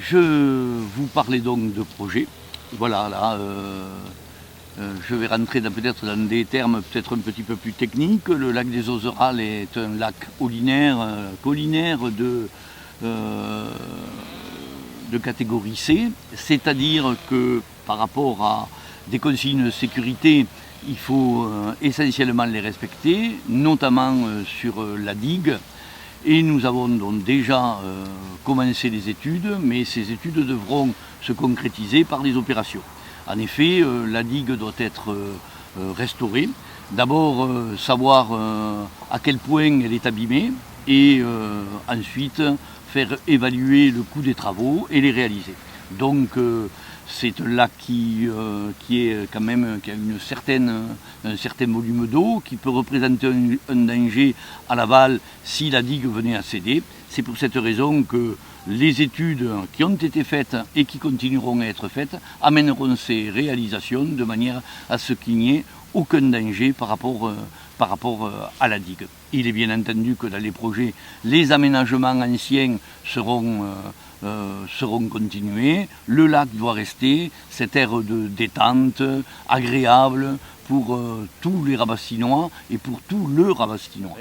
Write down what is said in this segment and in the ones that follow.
Je vous parlais donc de projet. Voilà, là, je vais rentrer peut-être dans des termes peut-être un petit peu plus techniques. Le lac des Ozerals est un lac collinaire de catégorie C, c'est-à-dire que par rapport à des consignes de sécurité, il faut essentiellement les respecter, notamment sur la digue. Et nous avons donc déjà commencé les études, mais ces études devront se concrétiser par des opérations. En effet, la digue doit être restaurée. D'abord, savoir à quel point elle est abîmée et ensuite faire évaluer le coût des travaux et les réaliser. Donc c'est un lac qui est quand même qui a un certain volume d'eau, qui peut représenter un danger à l'aval si la digue venait à céder. C'est pour cette raison que les études qui ont été faites et qui continueront à être faites amèneront ces réalisations de manière à ce qu'il n'y ait aucun danger par rapport à la digue. Il est bien entendu que dans les projets, les aménagements anciens seront continués. Le lac doit rester cette aire de détente agréable pour tous les Rabastinois et pour tout le Rabastinois.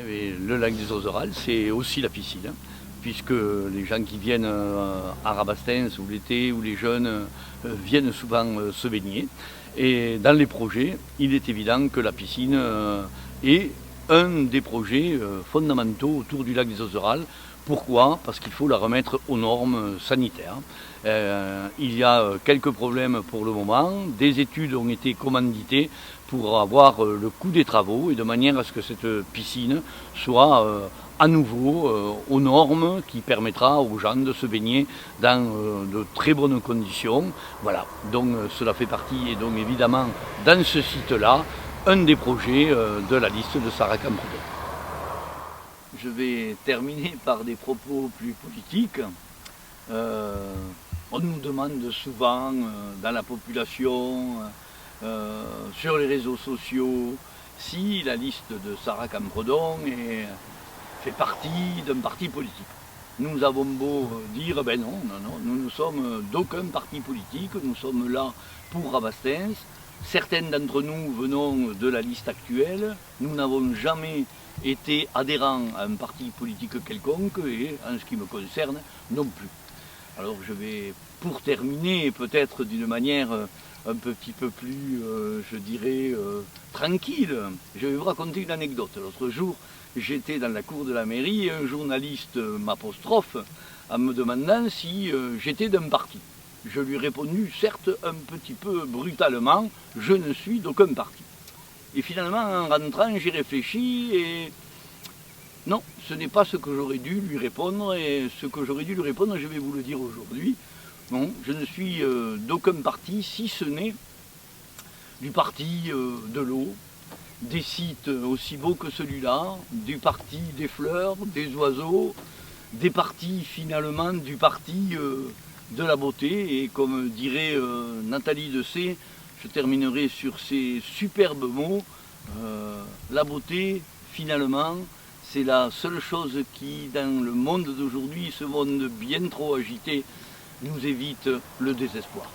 Le lac des Ozerals, c'est aussi la piscine, puisque les gens qui viennent à Rabastens ou l'été ou les jeunes viennent souvent se baigner. Et dans les projets, il est évident que la piscine est un des projets fondamentaux autour du lac des Ozerals. Pourquoi ? Parce qu'il faut la remettre aux normes sanitaires. Il y a quelques problèmes pour le moment. Des études ont été commanditées pour avoir le coût des travaux et de manière à ce que cette piscine soit à nouveau aux normes qui permettra aux gens de se baigner dans de très bonnes conditions. Voilà, donc cela fait partie et donc évidemment dans ce site-là, un des projets de la liste de Sarah Campredon. Je vais terminer par des propos plus politiques. On nous demande souvent dans la population, sur les réseaux sociaux, si la liste de Sarah Campredon fait partie d'un parti politique. Nous avons beau dire, ben non, nous ne sommes d'aucun parti politique, nous sommes là pour Rabastens. Certains d'entre nous venons de la liste actuelle, nous n'avons jamais été adhérents à un parti politique quelconque et en ce qui me concerne, non plus. Alors je vais, pour terminer, peut-être d'une manière un petit peu plus, je dirais, tranquille, je vais vous raconter une anecdote. L'autre jour, j'étais dans la cour de la mairie et un journaliste m'apostrophe en me demandant si j'étais d'un parti. Je lui ai répondu, certes un petit peu brutalement, je ne suis d'aucun parti. Et finalement, en rentrant, j'ai réfléchi et non, ce n'est pas ce que j'aurais dû lui répondre et ce que j'aurais dû lui répondre, je vais vous le dire aujourd'hui. Non, je ne suis d'aucun parti, si ce n'est du parti de l'eau, des sites aussi beaux que celui-là, du parti des fleurs, des oiseaux, des partis finalement du parti de la beauté. Et comme dirait Nathalie Dessay, je terminerai sur ces superbes mots, la beauté finalement c'est la seule chose qui dans le monde d'aujourd'hui, ce monde bien trop agité, nous évite le désespoir.